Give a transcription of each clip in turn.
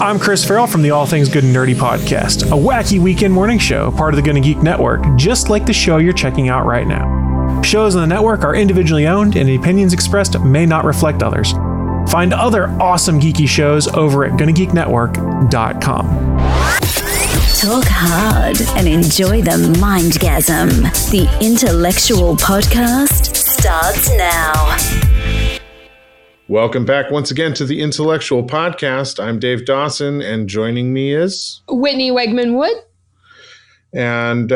I'm Chris Farrell from the All Things Good and Nerdy podcast, a wacky weekend morning show, part of the Gonna Geek Network, just like the show you're checking out right now. Shows on the network are individually owned, and the opinions expressed may not reflect others. Find other awesome geeky shows over at GonnaGeekNetwork.com. Talk hard and enjoy the mindgasm. The intellectual podcast starts now. Welcome back once again to the Intellectual Podcast. I'm Dave Dawson, and joining me is Whitney Wegman-Wood. And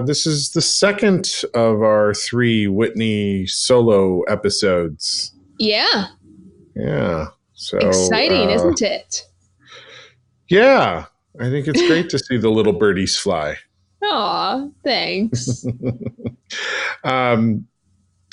this is the second of our 3 Whitney solo episodes. Yeah. So exciting, isn't it? Yeah. I think it's great to see the little birdies fly. Aw, thanks. So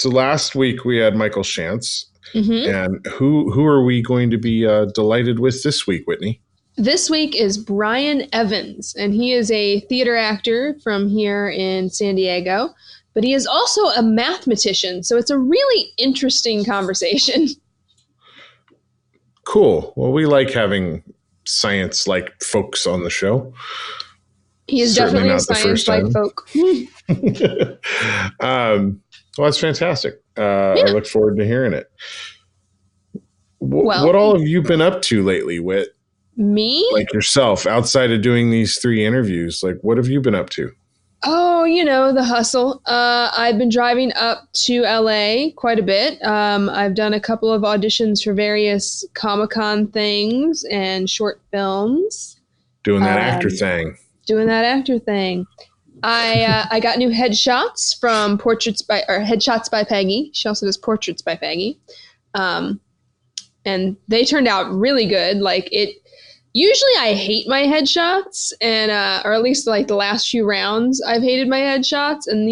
last week we had Michael Shantz. Mm-hmm. And who are we going to be delighted with this week, Whitney? This week is Brian Evans, and he is a theater actor from here in San Diego, but he is also a mathematician, so it's a really interesting conversation. Cool. Well, we like having science-like folks on the show. He is Certainly definitely a science-like folk. Well, that's fantastic. I look forward to hearing it. Well, what all have you been up to lately, Whit? Me? Like yourself, outside of doing these 3 interviews, like what have you been up to? Oh, the hustle. I've been driving up to LA quite a bit. I've done a couple of auditions for various Comic-Con things and short films. Doing that actor thing. I got new headshots from Headshots by Peggy. She also does Portraits by Peggy. And they turned out really good. Usually I hate my headshots or at least like the last few rounds I've hated my headshots. And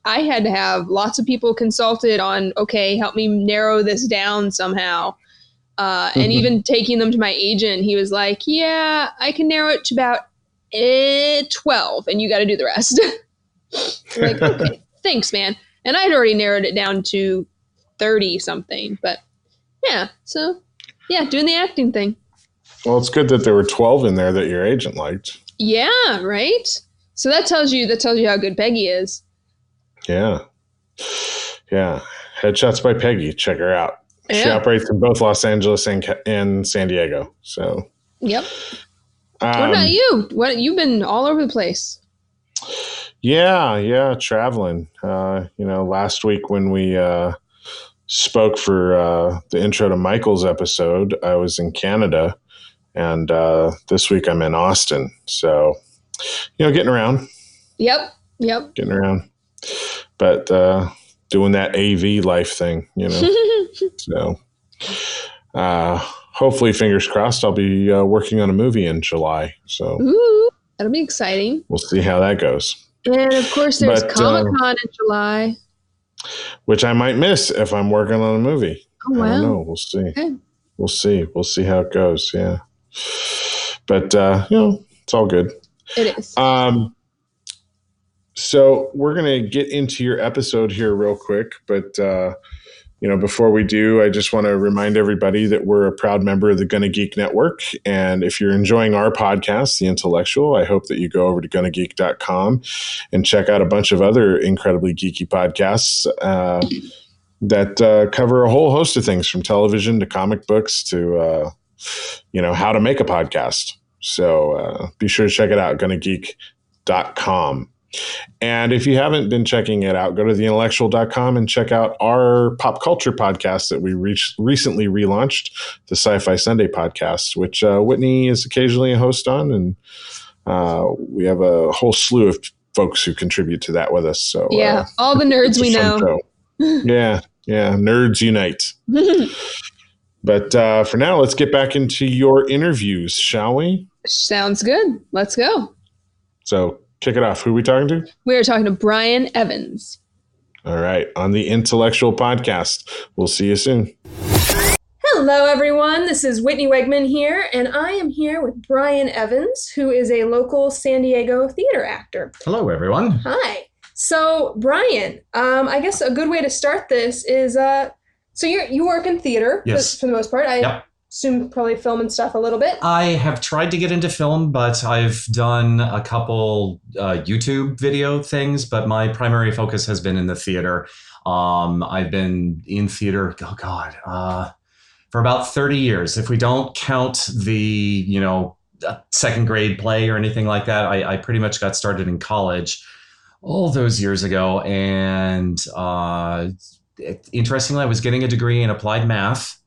I had to have lots of people consulted on, okay, help me narrow this down somehow. And even taking them to my agent, he was like, yeah, I can narrow it to about 12 and you got to do the rest. Like, okay, thanks, man. And I'd already narrowed it down to 30 something, but yeah. So yeah, doing the acting thing. Well, it's good that there were 12 in there that your agent liked. Yeah. Right. So that tells you how good Peggy is. Yeah. Headshots by Peggy. Check her out. Yeah. She operates in both Los Angeles and San Diego. So, yep. What about you? You've been all over the place. Yeah, traveling. Last week when we spoke for the intro to Michael's episode, I was in Canada, and this week I'm in Austin. So, getting around. Yep. Getting around, but doing that AV life thing, So. Hopefully, fingers crossed, I'll be working on a movie in July. So, ooh, that'll be exciting. We'll see how that goes. And of course, there's Comic-Con in July, which I might miss if I'm working on a movie. Oh, wow. I don't know. We'll see. Okay. We'll see how it goes. Yeah, but it's all good. It is. So we're gonna get into your episode here real quick, but. Before we do, I just want to remind everybody that we're a proud member of the Gonna Geek Network. And if you're enjoying our podcast, The Intellectual, I hope that you go over to GonnaGeek.com and check out a bunch of other incredibly geeky podcasts that cover a whole host of things from television to comic books to, how to make a podcast. So be sure to check it out, GonnaGeek.com. And if you haven't been checking it out, go to theintellectual.com and check out our pop culture podcast that we recently relaunched, the Sci-Fi Sunday podcast, which Whitney is occasionally a host on. And we have a whole slew of folks who contribute to that with us. So yeah, all the nerds we know. Yeah, nerds unite. But for now, let's get back into your interviews, shall we? Sounds good. Let's go. So kick it off. Who are we talking to? We are talking to Brian Evans. All right. On the Intellectual Podcast. We'll see you soon. Hello, everyone. This is Whitney Wegman here, and I am here with Brian Evans, who is a local San Diego theater actor. Hello, everyone. Hi. So, Brian, I guess a good way to start this is, so you work in theater yes. for the most part. Yep. assume probably film and stuff a little bit. I have tried to get into film, but I've done a couple YouTube video things, but my primary focus has been in the theater. I've been in theater, for about 30 years. If we don't count the, second grade play or anything like that, I pretty much got started in college all those years ago. And interestingly, I was getting a degree in applied math,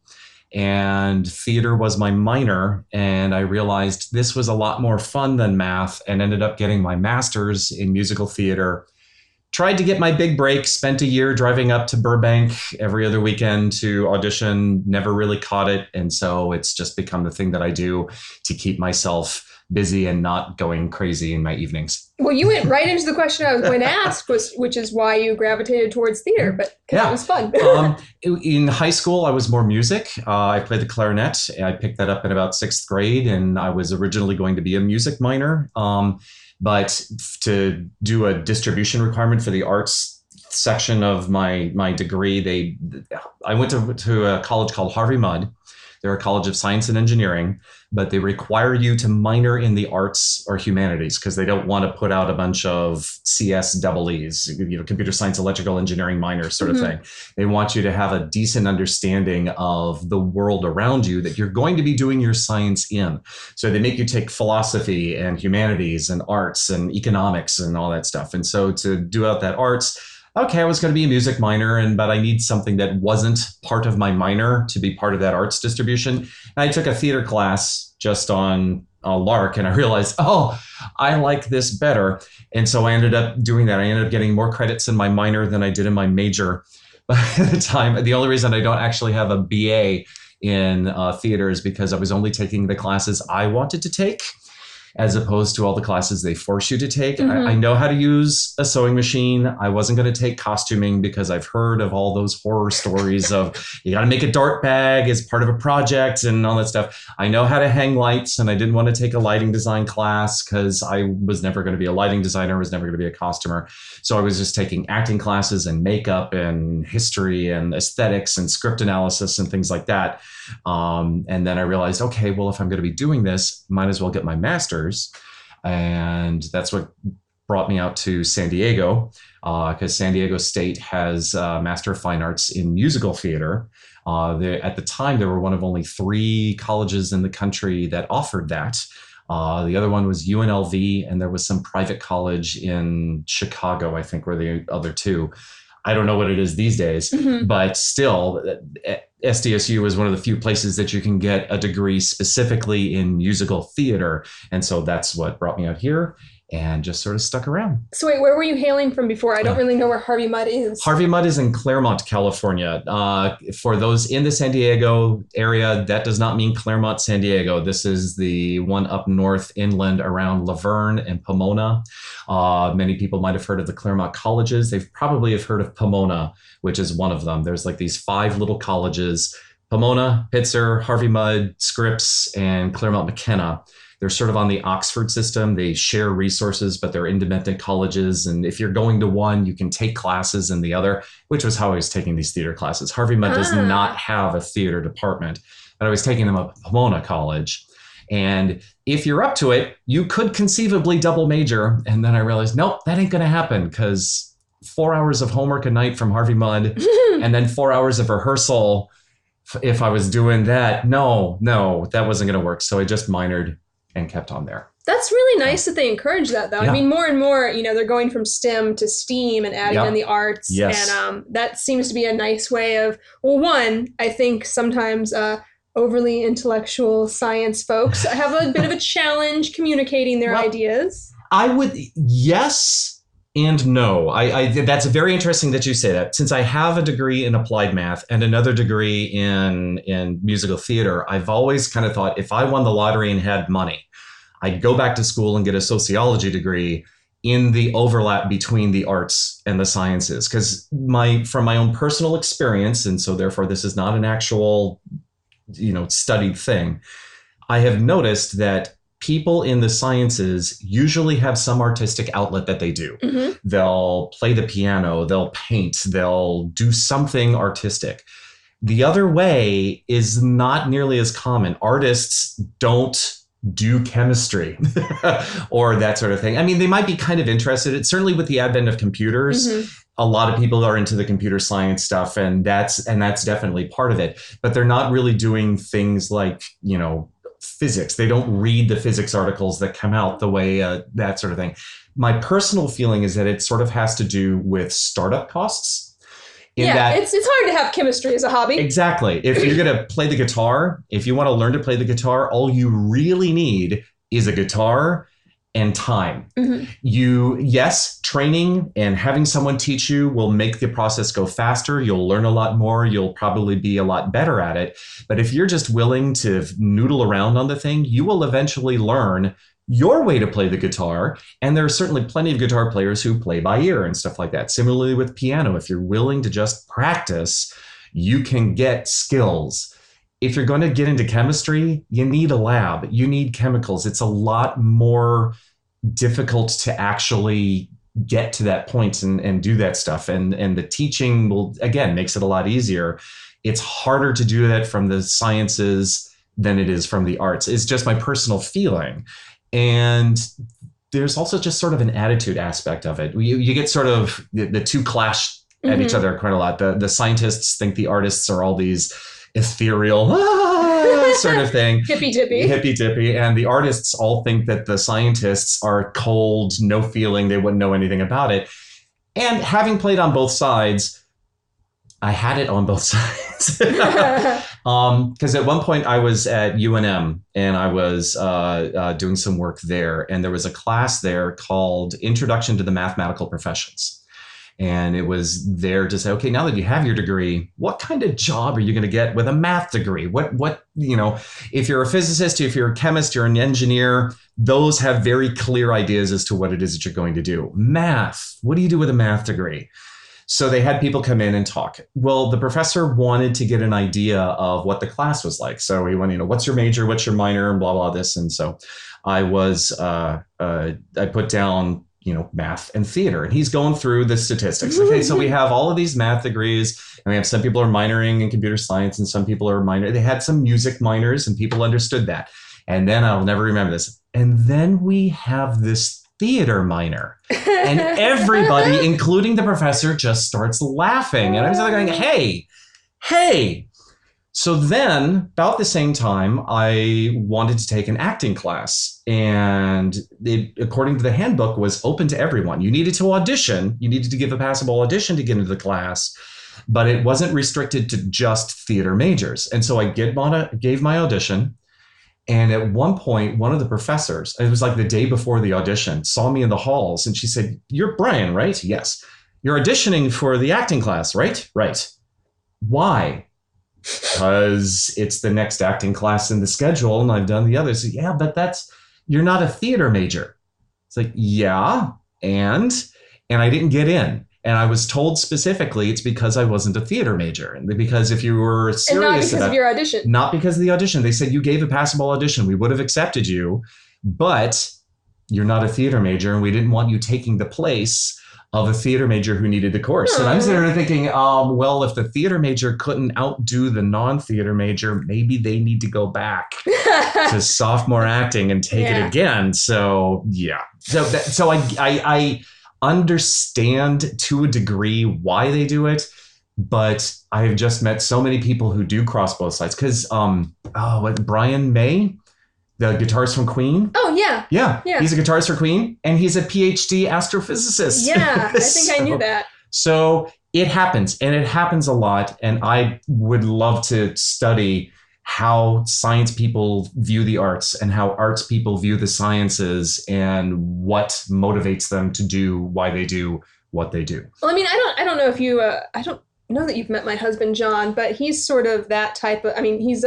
and theater was my minor. And I realized this was a lot more fun than math, and ended up getting my master's in musical theater. Tried to get my big break, spent a year driving up to Burbank every other weekend to audition, never really caught it. And so it's just become the thing that I do to keep myself busy and not going crazy in my evenings. Well, you went right into the question I was going to ask, which is why you gravitated towards theater, but it was fun. In high school, I was more music. I played the clarinet. I picked that up in about 6th grade, and I was originally going to be a music minor. But to do a distribution requirement for the arts section of my degree, I went to a college called Harvey Mudd. They're a college of science and engineering, but they require you to minor in the arts or humanities because they don't want to put out a bunch of CSEEs, computer science, electrical engineering minors sort of thing. They want you to have a decent understanding of the world around you that you're going to be doing your science in. So they make you take philosophy and humanities and arts and economics and all that stuff. And so to do out that arts, okay, I was going to be a music minor, but I need something that wasn't part of my minor to be part of that arts distribution. And I took a theater class just on a lark, and I realized, I like this better. And so I ended up doing that. I ended up getting more credits in my minor than I did in my major at the time. The only reason I don't actually have a BA in theater is because I was only taking the classes I wanted to take, as opposed to all the classes they force you to take. I know how to use a sewing machine. I wasn't going to take costuming because I've heard of all those horror stories of you got to make a dart bag as part of a project and all that stuff. I know how to hang lights, and I didn't want to take a lighting design class because I was never going to be a lighting designer, was never going to be a costumer. So I was just taking acting classes and makeup and history and aesthetics and script analysis and things like that. And then I realized, okay, well, if I'm going to be doing this, might as well get my master's. And that's what brought me out to San Diego, because San Diego State has a Master of Fine Arts in musical theater. At the time, there were one of only 3 colleges in the country that offered that. The other one was UNLV, and there was some private college in Chicago, I think, were the other 2. I don't know what it is these days, but still, SDSU is one of the few places that you can get a degree specifically in musical theater. And so that's what brought me out here and just sort of stuck around. So wait, where were you hailing from before? I don't really know where Harvey Mudd is. Harvey Mudd is in Claremont, California. For those in the San Diego area, that does not mean Claremont, San Diego. This is the one up north inland around Laverne and Pomona. Many people might have heard of the Claremont colleges. They've probably have heard of Pomona, which is one of them. There's like these 5 little colleges: Pomona, Pitzer, Harvey Mudd, Scripps, and Claremont McKenna. They're sort of on the Oxford system. They share resources, but they're independent colleges. And if you're going to one, you can take classes in the other, which was how I was taking these theater classes. Harvey Mudd does not have a theater department, but I was taking them at Pomona College. And if you're up to it, you could conceivably double major. And then I realized, nope, that ain't going to happen, because 4 hours of homework a night from Harvey Mudd and then 4 hours of rehearsal. If I was doing that, no, that wasn't going to work. So I just minored and kept on there. That's really nice that they encourage that, though. Yeah. I mean, more and more, they're going from STEM to STEAM and adding in the arts. Yes. And that seems to be a nice way of, well, one, I think sometimes overly intellectual science folks have a bit of a challenge communicating their ideas. I would, yes and no. I that's very interesting that you say that. Since I have a degree in applied math and another degree in musical theater, I've always kind of thought if I won the lottery and had money, I'd go back to school and get a sociology degree in the overlap between the arts and the sciences. Because from my own personal experience, and so therefore this is not an actual, studied thing, I have noticed that people in the sciences usually have some artistic outlet that they do. Mm-hmm. They'll play the piano, they'll paint, they'll do something artistic. The other way is not nearly as common. Artists don't do chemistry or that sort of thing. I mean, they might be kind of interested. It's certainly with the advent of computers. Mm-hmm. A lot of people are into the computer science stuff, and that's definitely part of it. But they're not really doing things like, physics. They don't read the physics articles that come out the way that sort of thing. My personal feeling is that it sort of has to do with startup costs. It's hard to have chemistry as a hobby. Exactly. If you're going to play the guitar, if you want to learn to play the guitar, all you really need is a guitar and time. Mm-hmm. Training and having someone teach you will make the process go faster. You'll learn a lot more. You'll probably be a lot better at it. But if you're just willing to noodle around on the thing, you will eventually learn your way to play the guitar. And there are certainly plenty of guitar players who play by ear and stuff like that. Similarly with piano, if you're willing to just practice, you can get skills. If you're going to get into chemistry, you need a lab. You need chemicals. It's a lot more difficult to actually get to that point and do that stuff. And the teaching makes it a lot easier. It's harder to do that from the sciences than it is from the arts. It's just my personal feeling. And there's also just sort of an attitude aspect of it. You get sort of the two clash at each other quite a lot. The scientists think the artists are all these ethereal sort of thing. Hippy dippy. And the artists all think that the scientists are cold, no feeling. They wouldn't know anything about it. And having played on both sides, I had it on both sides. Because at one point I was at UNM and I was doing some work there. And there was a class there called Introduction to the Mathematical Professions. And it was there to say, okay, now that you have your degree, what kind of job are you going to get with a math degree? What if you're a physicist, if you're a chemist, you're an engineer, those have very clear ideas as to what it is that you're going to do. Math, what do you do with a math degree? So they had people come in and talk. Well, the professor wanted to get an idea of what the class was like. So he went, what's your major, what's your minor, and blah, blah, this. And so I put down, math and theater. And he's going through the statistics. Okay, so we have all of these math degrees, and we have some people are minoring in computer science and some people are minor. They had some music minors and people understood that. And then I'll never remember this. And then we have this theater minor. And everybody, including the professor, just starts laughing. And I was like going, hey. So then, about the same time, I wanted to take an acting class. And it, according to the handbook, was open to everyone. You needed to audition. You needed to give a passable audition to get into the class. But it wasn't restricted to just theater majors. And so I gave my audition. And at one point, one of the professors, it was like the day before the audition, saw me in the halls. And she said, "You're Brian, right?" "Yes." "You're auditioning for the acting class, right?" "Right." "Why?" "Because it's the next acting class in the schedule and I've done the others." "Yeah, but you're not a theater major." It's like, yeah, and I didn't get in. And I was told specifically it's because I wasn't a theater major. And because if you were serious and not because of your audition. Not because of the audition. They said you gave a passable audition. We would have accepted you, but you're not a theater major and we didn't want you taking the place of a theater major who needed the course. And I'm sitting there thinking, well, if the theater major couldn't outdo the non-theater major, maybe they need to go back to sophomore acting and take it again. So, yeah. So I understand to a degree why they do it, but I've just met so many people who do cross both sides. Because, Brian May, the guitarist from Queen. Oh, yeah. Yeah. He's a guitarist for Queen, and he's a PhD astrophysicist. Yeah, I think I knew that. So it happens, and it happens a lot. And I would love to study how science people view the arts and how arts people view the sciences and what motivates them to do why they do what they do. Well, I mean, I don't know if you, I don't know that you've met my husband, John, but he's sort of that type of, he's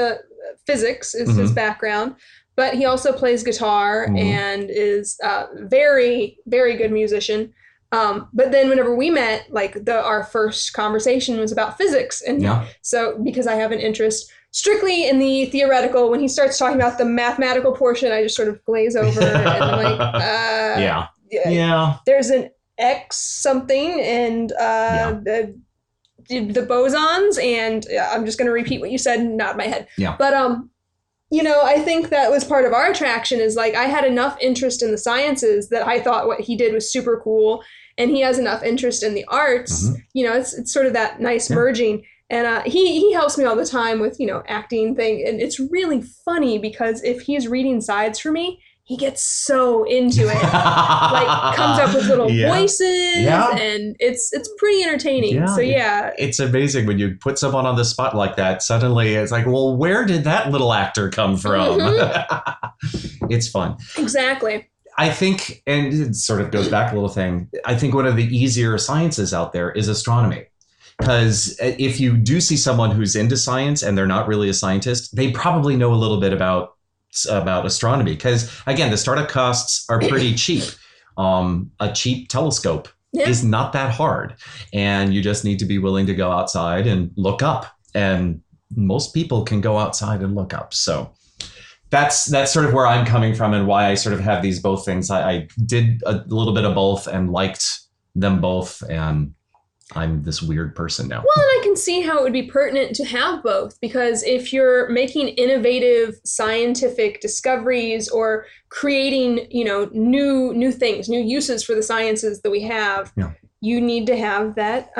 physics is his background, but he also plays guitar and is very, very good musician. But then whenever we met, like our first conversation was about physics. And so because I have an interest strictly in the theoretical, when he starts talking about the mathematical portion, I just sort of glaze over and I'm like, there's an X something and the bosons, and I'm just going to repeat what you said, nod my head. Yeah. But I think that was part of our attraction is like I had enough interest in the sciences that I thought what he did was super cool, and he has enough interest in the arts. It's sort of that nice merging. And he helps me all the time with, acting thing. And it's really funny because if he's reading sides for me, he gets so into it. Like comes up with little voices and it's pretty entertaining. Yeah. So yeah. It's amazing when you put someone on the spot like that. Suddenly it's like, well, where did that little actor come from? It's fun. Exactly. I think, and it sort of goes back a little thing, I think one of the easier sciences out there is astronomy. Because if you do see someone who's into science and they're not really a scientist, they probably know a little bit about astronomy. Because again, the startup costs are pretty cheap. A cheap telescope is not that hard. And you just need to be willing to go outside and look up. And most people can go outside and look up. So that's sort of where I'm coming from and why I sort of have these both things. I did a little bit of both and liked them both, and I'm this weird person now. Well, and I can see how it would be pertinent to have both, because if you're making innovative scientific discoveries or creating, new things, new uses for the sciences that we have, you need to have that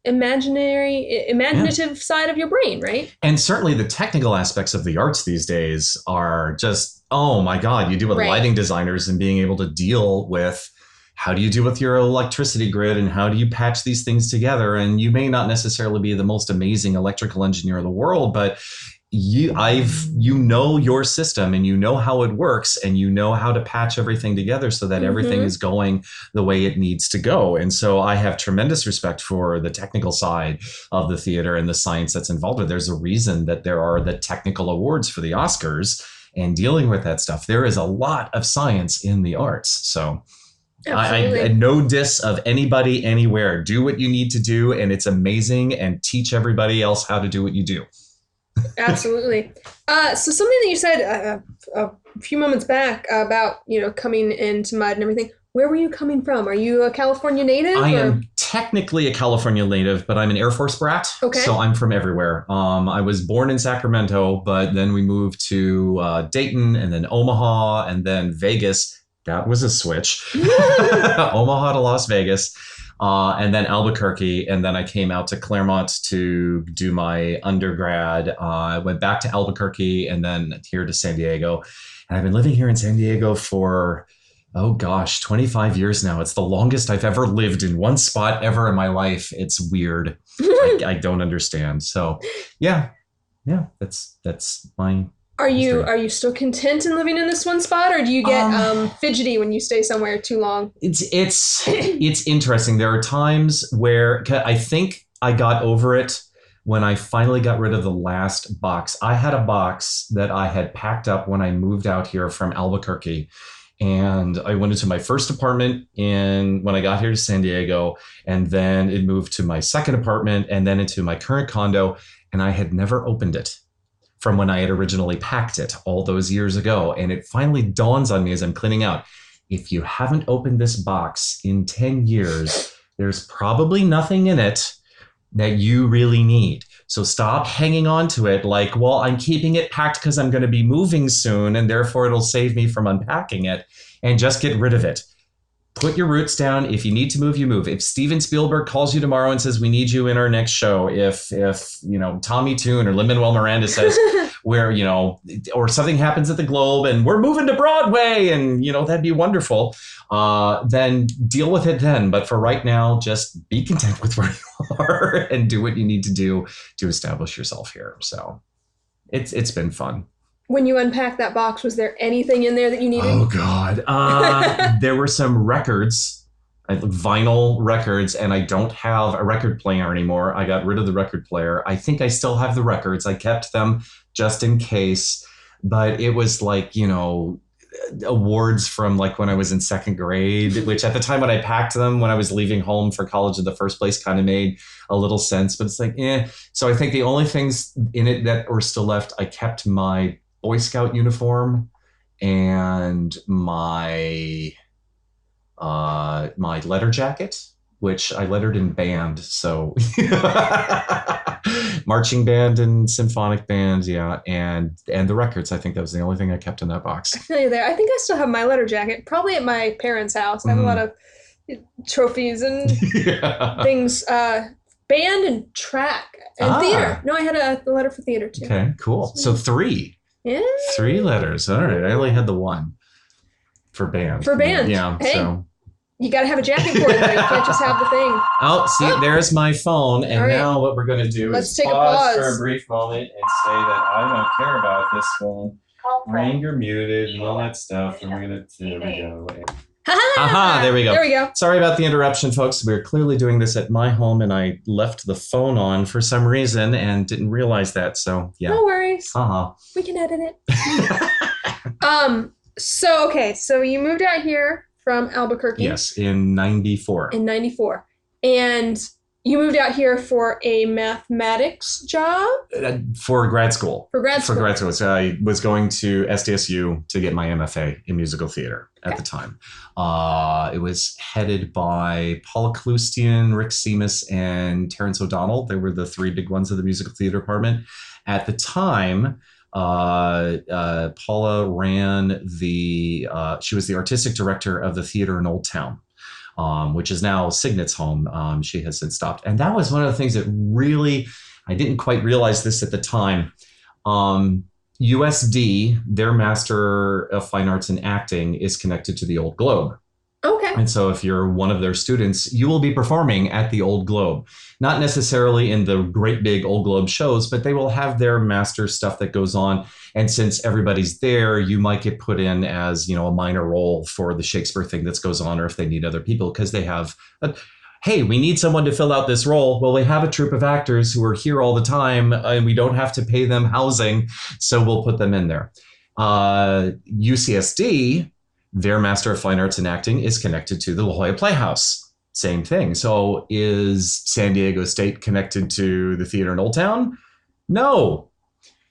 imaginative side of your brain, right? And certainly the technical aspects of the arts these days are just, oh my God, you deal with lighting designers and being able to deal with how do you deal with your electricity grid and how do you patch these things together? And you may not necessarily be the most amazing electrical engineer in the world, but you know your system and you know how it works and you know how to patch everything together so that everything is going the way it needs to go. And so I have tremendous respect for the technical side of the theater and the science that's involved with it. There's a reason that there are the technical awards for the Oscars, and dealing with that stuff. There is a lot of science in the arts. So I no diss of anybody anywhere. Do what you need to do, and it's amazing, and teach everybody else how to do what you do. Absolutely. So something that you said a few moments back about, coming into Mud and everything. Where were you coming from? Are you a California native? I am technically a California native, but I'm an Air Force brat. Okay. So I'm from everywhere. I was born in Sacramento, but then we moved to Dayton and then Omaha and then Vegas. That was a switch. Omaha to Las Vegas, and then Albuquerque. And then I came out to Claremont to do my undergrad. I went back to Albuquerque and then here to San Diego. And I've been living here in San Diego for, 25 years now. It's the longest I've ever lived in one spot ever in my life. It's weird. I don't understand. So yeah, that's my... Are you still content in living in this one spot, or do you get fidgety when you stay somewhere too long? It's interesting. There are times where I think I got over it when I finally got rid of the last box. I had a box that I had packed up when I moved out here from Albuquerque, and I went into my first apartment when I got here to San Diego, and then it moved to my second apartment, and then into my current condo, and I had never opened it from when I had originally packed it all those years ago. And it finally dawns on me as I'm cleaning out, if you haven't opened this box in 10 years, there's probably nothing in it that you really need. So stop hanging on to it like, well, I'm keeping it packed because I'm going to be moving soon and therefore it'll save me from unpacking it, and just get rid of it. Put your roots down. If you need to move, you move. If Steven Spielberg calls you tomorrow and says, we need you in our next show, if Tommy Tune or Lin-Manuel Miranda says or something happens at the Globe and we're moving to Broadway and, that'd be wonderful, then deal with it then. But for right now, just be content with where you are and do what you need to do to establish yourself here. So it's been fun. When you unpacked that box, was there anything in there that you needed? Oh, God. There were some records, vinyl records, and I don't have a record player anymore. I got rid of the record player. I think I still have the records. I kept them just in case. But it was like, awards from like when I was in second grade, which at the time when I packed them, when I was leaving home for college in the first place, kind of made a little sense. But it's like, So I think the only things in it that were still left, I kept my Boy Scout uniform and my letter jacket which I lettered in band. So marching band and symphonic band. Yeah. And the records. I think that was the only thing I kept in that box. I feel you there. I think I still have my letter jacket, probably at my parents' house. I have a lot of trophies and things. Band and track and theater. No, I had a letter for theater too. Okay, cool. So 3. Yeah. 3 letters. All right. I only had the 1 for band. Yeah. Hey, so you got to have a jacket for it. Though. You can't just have the thing. Oh, see, there's my phone. And now what we're going to do is take pause for a brief moment and say that I don't care about this phone. Ring, you're muted and all that stuff. And we're going to, there we go. Aha, there we go. There we go. Sorry about the interruption, folks. We're clearly doing this at my home, and I left the phone on for some reason and didn't realize that. So, yeah. No worries. We can edit it. So you moved out here from Albuquerque. Yes, in 94. And you moved out here for a mathematics job? For grad school. For grad school. So I was going to SDSU to get my MFA in musical theater at the time. It was headed by Paula Kalustian, Rick Seamus, and Terrence O'Donnell. They were the 3 big ones of the musical theater department. At the time, Paula ran she was the artistic director of the theater in Old Town. Which is now Signet's home. She has since stopped. And that was one of the things that really, I didn't quite realize this at the time. USD, their Master of Fine Arts in Acting, is connected to the Old Globe. Okay. And so if you're one of their students, you will be performing at the Old Globe. Not necessarily in the great big Old Globe shows, but they will have their master stuff that goes on. And since everybody's there, you might get put in as, a minor role for the Shakespeare thing that goes on, or if they need other people, because they have hey, we need someone to fill out this role. Well, we have a troupe of actors who are here all the time, and we don't have to pay them housing, so we'll put them in there. UCSD, their Master of Fine Arts in Acting, is connected to the La Jolla Playhouse. Same thing. So is San Diego State connected to the theater in Old Town? No.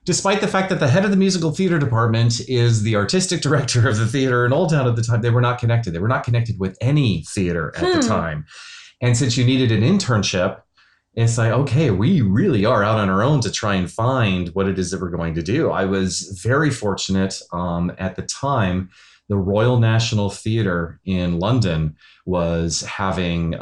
Despite the fact that the head of the musical theater department is the artistic director of the theater in Old Town at the time, they were not connected. They were not connected with any theater at the time. And since you needed an internship, it's like, okay, we really are out on our own to try and find what it is that we're going to do. I was very fortunate at the time. The Royal National Theatre in London was having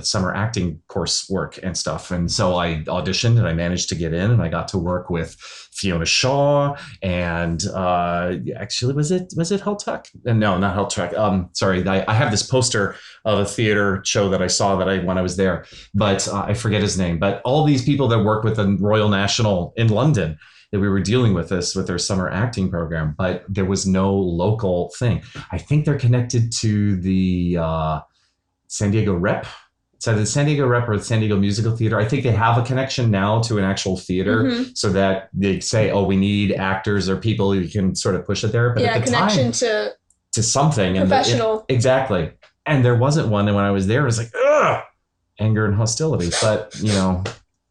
summer acting coursework and stuff. And so I auditioned and I managed to get in, and I got to work with Fiona Shaw and actually, was it Helltuck? No, not Helltuck. Sorry, I have this poster of a theater show that I saw when I was there, but I forget his name. But all these people that work with the Royal National in London, that we were dealing with this with their summer acting program, but there was no local thing. I think they're connected to the San Diego Rep. It's either the San Diego Rep or the San Diego Musical Theater. I think they have a connection now to an actual theater, so that they say, oh, we need actors or people who can sort of push it there. But at the connection time, to something. Professional. Exactly. And there wasn't one. And when I was there, it was like, ugh, anger and hostility. But,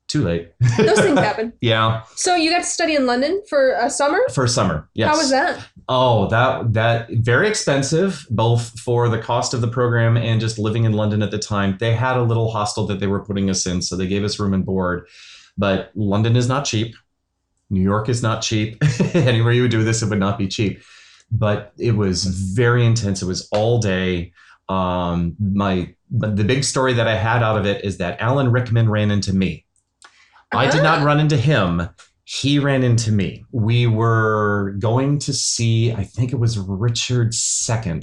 too late. Those things happen. Yeah. So you got to study in London for a summer? For a summer, yes. How was that? Oh, that very expensive, both for the cost of the program and just living in London at the time. They had a little hostel that they were putting us in, so they gave us room and board. But London is not cheap. New York is not cheap. Anywhere you would do this, it would not be cheap. But it was very intense. It was all day. But the big story that I had out of it is that Alan Rickman ran into me. I did not run into him. He ran into me. We were going to see, I think it was Richard II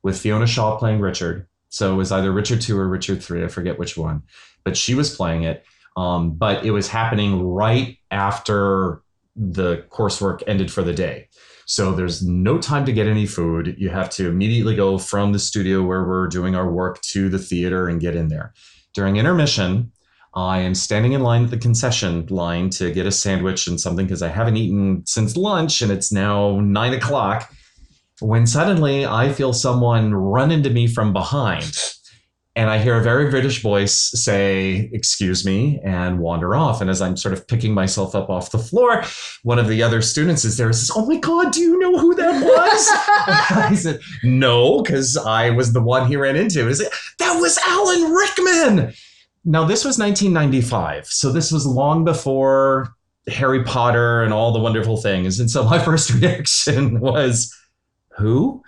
with Fiona Shaw playing Richard. So it was either Richard II or Richard III. I forget which one. But she was playing it. But it was happening right after the coursework ended for the day. So there's no time to get any food. You have to immediately go from the studio where we're doing our work to the theater and get in there. During intermission, I am standing in line at the concession line to get a sandwich and something because I haven't eaten since lunch and it's now 9:00, when suddenly I feel someone run into me from behind. And I hear a very British voice say, "Excuse me," and wander off. And as I'm sort of picking myself up off the floor, one of the other students is there and says, "Oh my God, do you know who that was?" I said, "No," because I was the one he ran into. And I said, "That was Alan Rickman." Now, this was 1995. So this was long before Harry Potter and all the wonderful things. And so my first reaction was, who?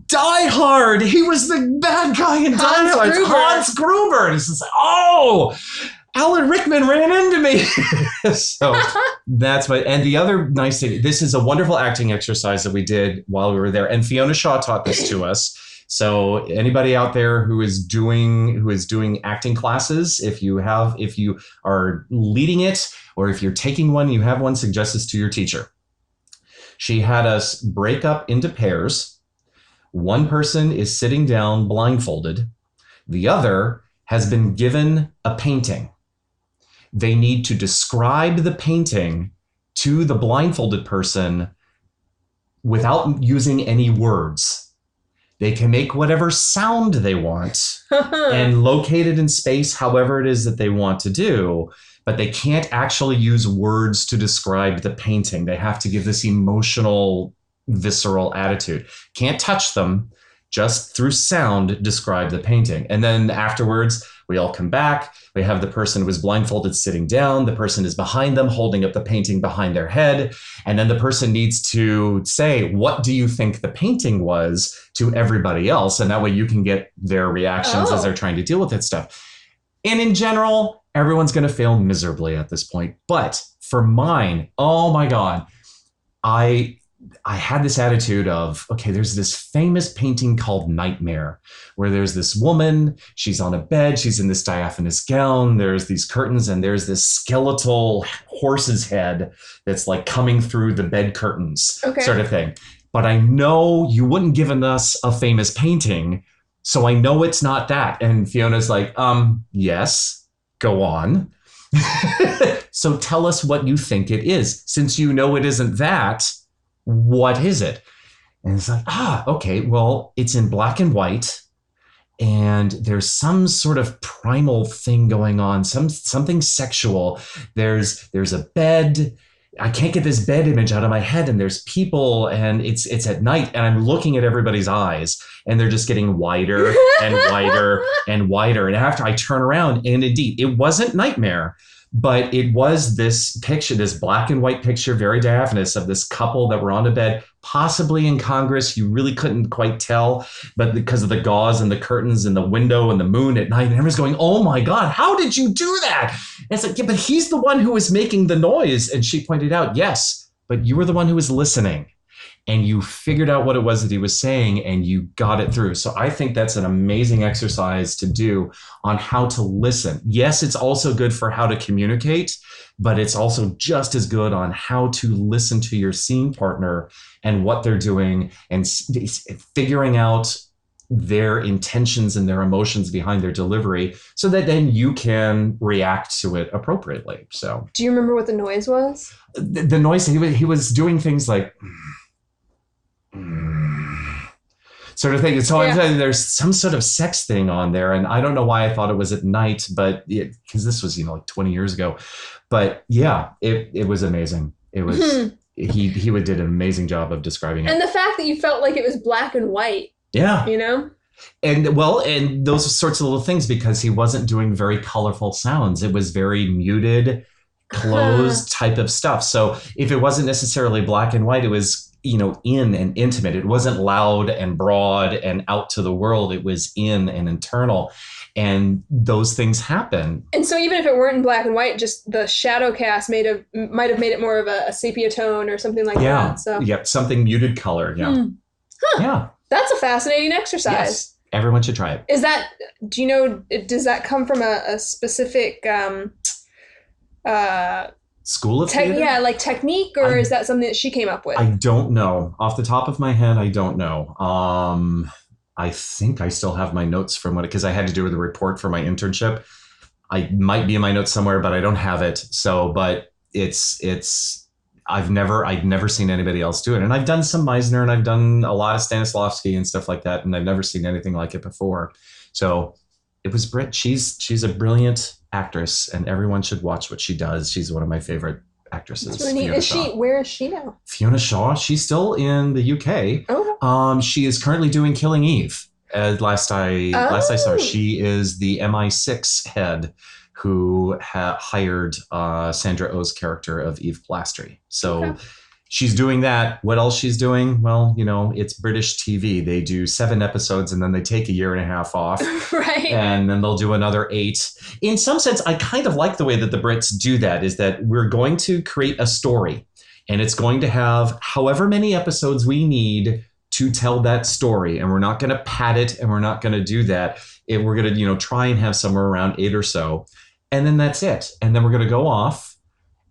Die Hard. He was the bad guy in Die Hard. Hans Gruber. And it's just like, oh, Alan Rickman ran into me. So that's my, and the other nice thing, this is a wonderful acting exercise that we did while we were there. And Fiona Shaw taught this to us. So anybody out there who is doing acting classes, if you are leading it, or if you're taking one, you have one, suggest this to your teacher. She had us break up into pairs. One person is sitting down blindfolded. The other has been given a painting. They need to describe the painting to the blindfolded person without using any words. They can make whatever sound they want and locate it in space however it is that they want to do, but they can't actually use words to describe the painting. They have to give this emotional, visceral attitude. Can't touch them, just through sound describe the painting. And then afterwards, we all come back. We have the person who was blindfolded sitting down. The person is behind them, holding up the painting behind their head. And then the person needs to say, what do you think the painting was, to everybody else? And that way you can get their reactions as they're trying to deal with that stuff. And in general, everyone's going to fail miserably at this point. But for mine, oh my God, I had this attitude of, okay, there's this famous painting called Nightmare, where there's this woman, she's on a bed, she's in this diaphanous gown, there's these curtains, and there's this skeletal horse's head that's like coming through the bed curtains, sort of thing. But I know you wouldn't given us a famous painting, so I know it's not that. And Fiona's like, yes, go on. So tell us what you think it is. Since you know it isn't that, what is it? And it's like, okay, well, it's in black and white, and there's some sort of primal thing going on, something sexual. There's a bed. I can't get this bed image out of my head, and there's people, and it's at night, and I'm looking at everybody's eyes, and they're just getting wider and wider and wider. And after I turn around, and indeed, it wasn't Nightmare, but it was this picture, this black and white picture, very diaphanous, of this couple that were on a bed, possibly in Congress. You really couldn't quite tell, but because of the gauze and the curtains and the window and the moon at night, and everyone's going, oh my God, how did you do that? And it's like, yeah, but he's the one who was making the noise. And she pointed out, yes, but you were the one who was listening. And you figured out what it was that he was saying, and you got it through. So I think that's an amazing exercise to do on how to listen. Yes, it's also good for how to communicate, but it's also just as good on how to listen to your scene partner and what they're doing, and figuring out their intentions and their emotions behind their delivery, so that then you can react to it appropriately. So, do you remember what the noise was? The noise, he was doing things like sort of thing. So I'm saying there's some sort of sex thing on there, and I don't know why I thought it was at night, but because this was like 20 years ago. But yeah, it was amazing. It was he did an amazing job of describing it, and the fact that you felt like it was black and white. Yeah, and those sorts of little things, because he wasn't doing very colorful sounds. It was very muted, closed type of stuff. So if it wasn't necessarily black and white, it was in and intimate. It wasn't loud and broad and out to the world. It was in and internal. And those things happen. And so even if it weren't in black and white, just the shadow cast might have made it more of a sepia tone or something like that. So something muted color. Yeah. Yeah. That's a fascinating exercise. Yes. Everyone should try it. Is that, does that come from a specific school of theater? Yeah, like technique, or is that something that she came up with? I don't know. Off the top of my head, I don't know. I think I still have my notes from because I had to do the report for my internship. I might be in my notes somewhere, but I don't have it. So, but I've never seen anybody else do it. And I've done some Meisner, and I've done a lot of Stanislavski and stuff like that, and I've never seen anything like it before. So it was Brit. She's a brilliant actress, and everyone should watch what she does. She's one of my favorite actresses. That's really neat. Where is she now? Fiona Shaw. She's still in the UK. Oh. She is currently doing Killing Eve. Last I saw her, she is the MI6 head who hired Sandra Oh's character of Eve Plastry. So she's doing that. What else she's doing? Well, it's British TV. They do 7 episodes and then they take a year and a half off. Right. And then they'll do another 8. In some sense, I kind of like the way that the Brits do that, is that we're going to create a story and it's going to have however many episodes we need to tell that story. And we're not going to pad it and we're not going to do that. We're going to, try and have somewhere around 8 or so. And then that's it. And then we're going to go off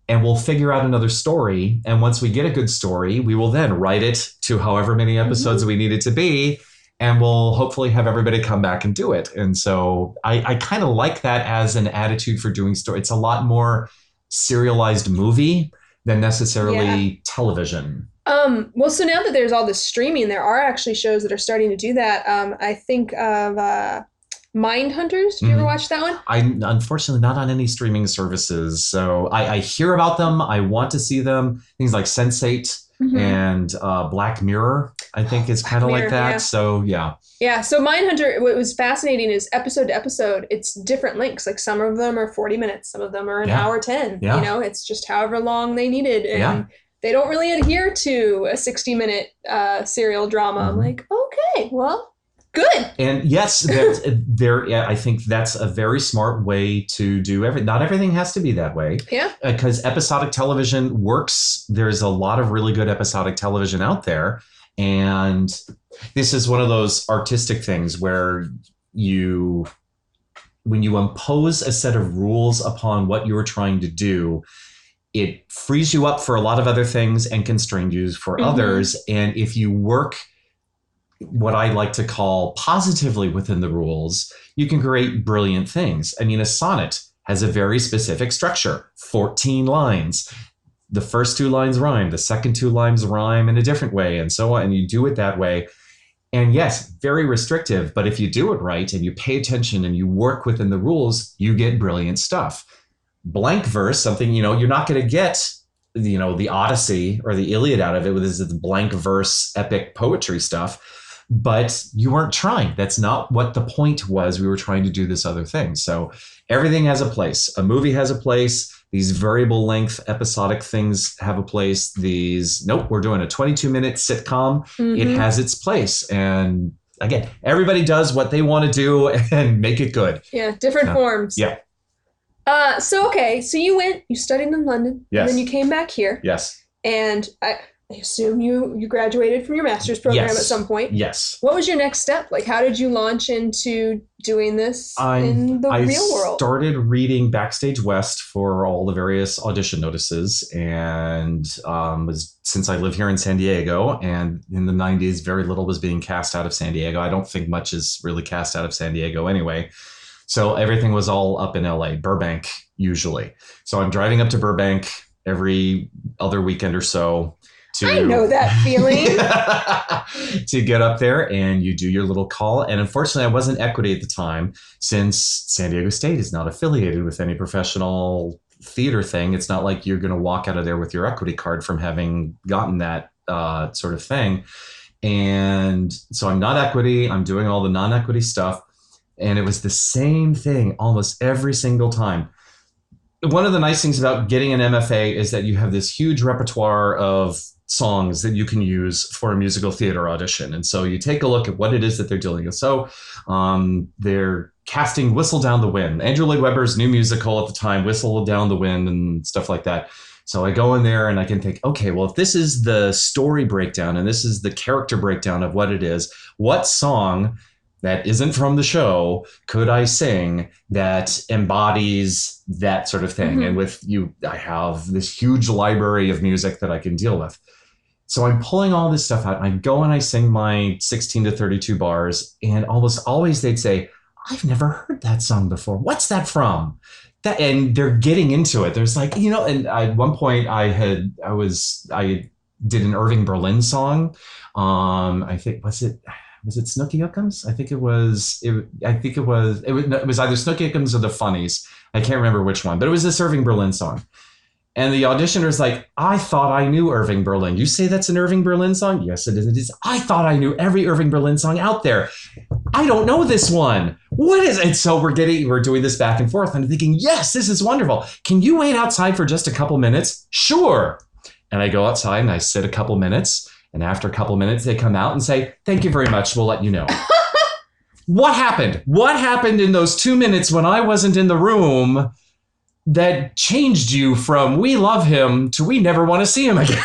and we'll figure out another story. And once we get a good story, we will then write it to however many episodes we need it to be. And we'll hopefully have everybody come back and do it. And so I kind of like that as an attitude for doing story. It's a lot more serialized movie than necessarily television. Well, so now that there's all this streaming, there are actually shows that are starting to do that. I think of Mindhunters. Did you ever watch that one? I'm unfortunately not on any streaming services. So I hear about them. I want to see them. Things like Sense8 and Black Mirror, I think is kind of like that. Yeah. So, yeah. Yeah. So Mindhunter, what was fascinating is episode to episode, it's different lengths. Like some of them are 40 minutes. Some of them are an hour 10. Yeah. It's just however long they needed. And they don't really adhere to a 60-minute serial drama. I'm like, okay, well, good. And yes, I think that's a very smart way to do everything. Not everything has to be that way. Yeah. Because episodic television works. There's a lot of really good episodic television out there. And this is one of those artistic things where when you impose a set of rules upon what you're trying to do, it frees you up for a lot of other things and constrains you for others. And if you work what I like to call positively within the rules, you can create brilliant things. I mean, a sonnet has a very specific structure, 14 lines. The first 2 lines rhyme, the second 2 lines rhyme in a different way, and so on. And you do it that way. And yes, very restrictive, but if you do it right and you pay attention and you work within the rules, you get brilliant stuff. Blank verse, something, you're not going to get, the Odyssey or the Iliad out of it with this blank verse epic poetry stuff, but you weren't trying. That's not what the point was. We were trying to do this other thing. So everything has a place. A movie has a place. These variable length episodic things have a place. We're doing a 22-minute sitcom. It has its place. And again, everybody does what they want to do and make it good. Yeah, different forms. Yeah. So you studied in London. Yes. And then you came back here. Yes. And I assume you graduated from your master's program at some point. Yes. What was your next step? Like, how did you launch into doing this in the real world? I started reading Backstage West for all the various audition notices, and since I live here in San Diego, and in the 90s, very little was being cast out of San Diego. I don't think much is really cast out of San Diego anyway. So everything was all up in LA, Burbank, usually. So I'm driving up to Burbank every other weekend or so. I know that feeling. To get up there and you do your little call. And unfortunately, I wasn't equity at the time, since San Diego State is not affiliated with any professional theater thing. It's not like you're going to walk out of there with your equity card from having gotten that sort of thing. And so I'm not equity. I'm doing all the non-equity stuff. And it was the same thing almost every single time. One of the nice things about getting an MFA is that you have this huge repertoire of songs that you can use for a musical theater audition. And so you take a look at what it is that they're dealing with. So they're casting Whistle Down the Wind, Andrew Lloyd Webber's new musical at the time, Whistle Down the Wind and stuff like that. So I go in there and I can think, okay, well, if this is the story breakdown and this is the character breakdown of what it is, what song that isn't from the show could I sing that embodies that sort of thing? And with you, I have this huge library of music that I can deal with. So I'm pulling all this stuff out. I go and I sing my 16 to 32 bars, and almost always they'd say, I've never heard that song before. What's that from? And they're getting into it. There's like, and at one point I did an Irving Berlin song. I think, was it Snooky Hookums? I think it was either Snooky Hookums or the Funnies. I can't remember which one, but it was this Irving Berlin song. And the auditioner's like, I thought I knew Irving Berlin. You say that's an Irving Berlin song? Yes, it is. It is. I thought I knew every Irving Berlin song out there. I don't know this one. What is it? And so we're doing this back and forth. And I'm thinking, yes, this is wonderful. Can you wait outside for just a couple minutes? Sure. And I go outside and I sit a couple minutes. And after a couple minutes, they come out and say, thank you very much. We'll let you know. What happened? What happened in those 2 minutes when I wasn't in the room that changed you from we love him to we never want to see him again?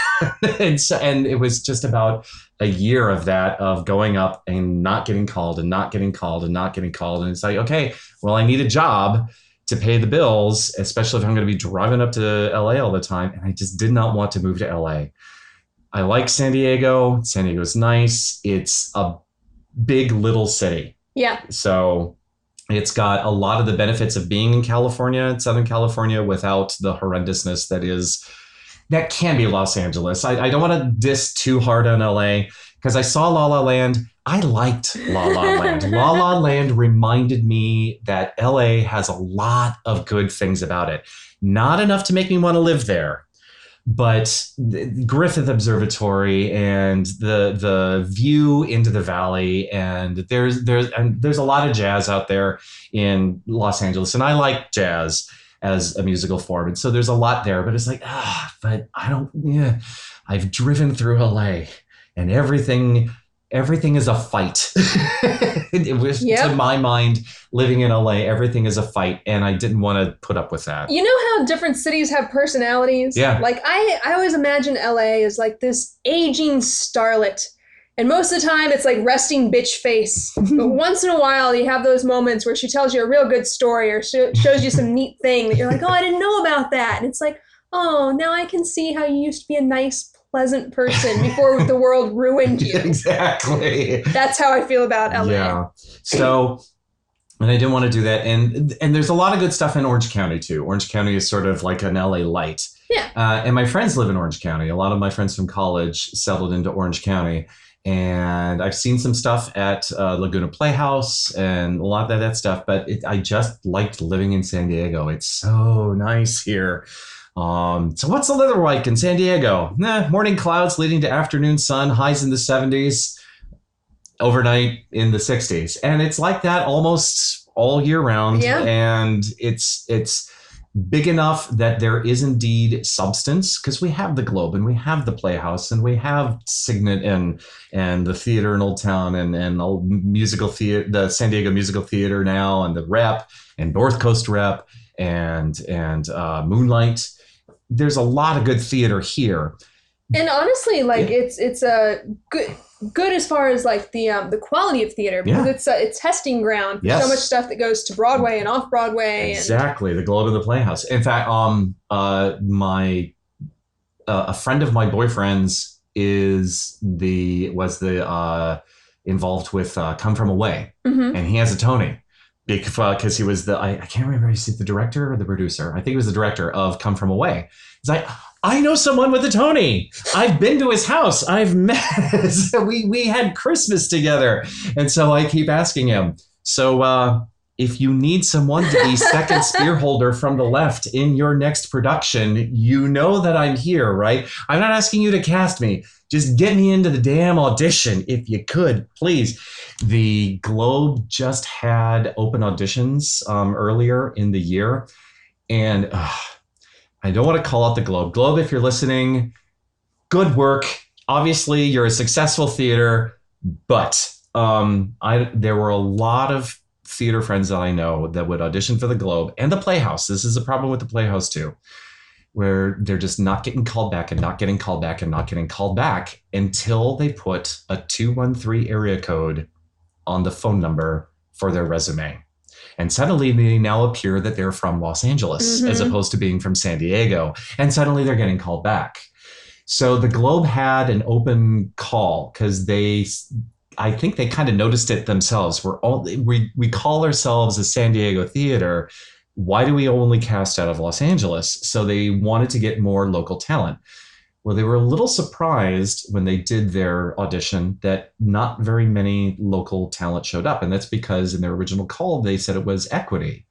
and it was just about a year of that, of going up and not getting called and not getting called and not getting called. And it's like, okay, well, I need a job to pay the bills, especially if I'm going to be driving up to LA all the time. And I just did not want to move to LA. I like San Diego. San Diego's nice. It's a big little city. Yeah. So it's got a lot of the benefits of being in California, Southern California, without the horrendousness that can be Los Angeles. I don't want to diss too hard on LA because I saw La La Land. I liked La La Land. La La Land reminded me that LA has a lot of good things about it. Not enough to make me want to live there. But the Griffith Observatory and the view into the valley, and there's a lot of jazz out there in Los Angeles, and I like jazz as a musical form, and so there's a lot there. But it's like, but I don't. Yeah, I've driven through LA, and everything is a fight. It was, to my mind, living in LA, everything is a fight, and I didn't want to put up with that. You know how different cities have personalities? Yeah. Like, I always imagine LA as like this aging starlet. And most of the time, it's like resting bitch face. But once in a while, you have those moments where she tells you a real good story or shows you some neat thing that you're like, oh, I didn't know about that. And it's like, oh, now I can see how you used to be a nice, pleasant person before the world ruined you. Exactly. That's how I feel about LA. Yeah. So, and I didn't want to do that. And there's a lot of good stuff in Orange County too. Orange County is sort of like an LA light. Yeah. And my friends live in Orange County. A lot of my friends from college settled into Orange County. And I've seen some stuff at Laguna Playhouse and a lot of that stuff. But I just liked living in San Diego. It's so nice here. So what's the weather like in San Diego? Morning clouds leading to afternoon sun, highs in the 70s, overnight in the 60s. And it's like that almost all year round. Yeah. And it's big enough that there is indeed substance, because we have the Globe and we have the Playhouse and we have Signet and the theater in Old Town and old musical theater, the San Diego Musical Theater now, and the Rep and North Coast Rep and Moonlight. There's a lot of good theater here. And honestly, like it's a good as far as like the quality of theater, because it's a testing ground for so much stuff that goes to Broadway and off Broadway. Exactly, the Globe and the Playhouse. In fact, a friend of my boyfriend's was involved with Come From Away, and he has a Tony. Because he was I can't remember if he's the director or the producer. I think he was the director of Come From Away. He's like, I know someone with a Tony. I've been to his house. I've met. we had Christmas together. And so I keep asking him, so if you need someone to be second spear holder from the left in your next production, you know that I'm here, right? I'm not asking you to cast me. Just get me into the damn audition if you could, please. The Globe just had open auditions earlier in the year. And I don't want to call out the Globe. Globe, if you're listening, good work. Obviously, you're a successful theater. But there were a lot of theater friends that I know that would audition for the Globe and the Playhouse. This is a problem with the Playhouse too, where they're just not getting called back and not getting called back and not getting called back until they put a 213 area code on the phone number for their resume. And suddenly they now appear that they're from Los Angeles as opposed to being from San Diego. And suddenly they're getting called back. So the Globe had an open call because I think they kind of noticed it themselves. We call ourselves a San Diego theater. Why do we only cast out of Los Angeles? So they wanted to get more local talent. Well, they were a little surprised when they did their audition that not very many local talent showed up. And that's because in their original call, they said it was equity.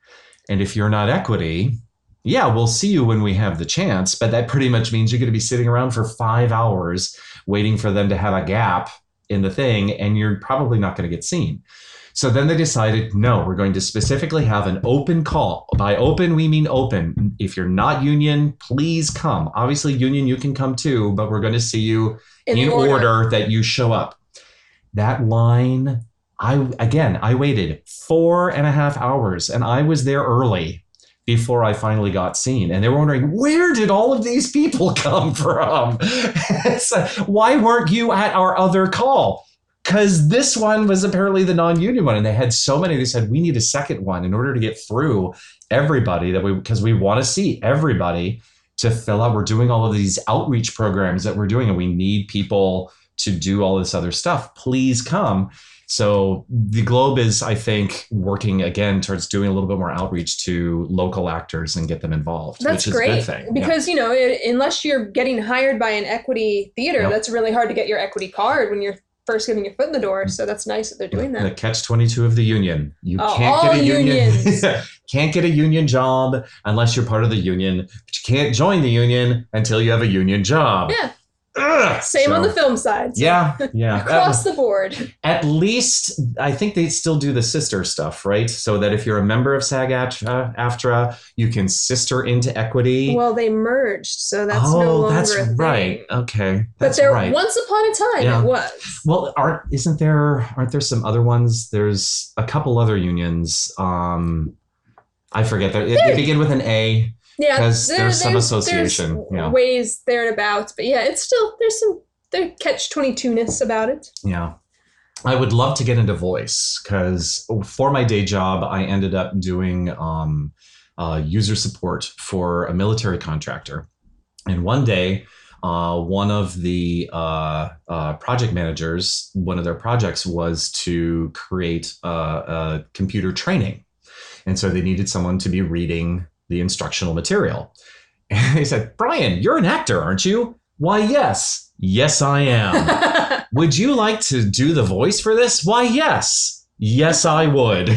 And if you're not equity, yeah, we'll see you when we have the chance. But that pretty much means you're going to be sitting around for 5 hours waiting for them to have a gap in the thing, and you're probably not going to get seen. So then they decided, no, we're going to specifically have an open call. By open, we mean open. If you're not union, please come. Obviously, union, you can come too, but we're going to see you in order that you show up. That line, I waited 4.5 hours, and I was there early before I finally got seen. And they were wondering, where did all of these people come from? So, why weren't you at our other call? Because this one was apparently the non-union one, and they had so many. They said, we need a second one in order to get through everybody because we want to see everybody to fill out. We're doing all of these outreach programs that we're doing, and we need people to do all this other stuff. Please come. So the Globe is, I think, working again towards doing a little bit more outreach to local actors and get them involved. That's which great. Is a good thing. Because, unless you're getting hired by an equity theater, that's really hard to get your equity card when you're first getting your foot in the door. So that's nice that they're doing that. The catch-22 of the union. You can't get a union. Can't get a union job unless you're part of the union. But you can't join the union until you have a union job. Yeah. Same on the film side. So. Yeah. Across the board. At least, I think they still do the sister stuff, right? So that if you're a member of SAG-AFTRA, you can sister into equity. Well, they merged, so that's no longer that's a thing. right. Okay. But once upon a time, it was. Well, aren't there some other ones? There's a couple other unions. I forget. They begin with an A. Yeah, because there's some association. There's ways there and about, but it's still there's catch-22ness about it. Yeah, I would love to get into voice because for my day job, I ended up doing user support for a military contractor, and one day, one of the project managers, one of their projects was to create a computer training, and so they needed someone to be reading the instructional material. And he said, Brian, you're an actor, aren't you? Why, yes. Yes, I am. Would you like to do the voice for this? Why, yes. Yes, I would.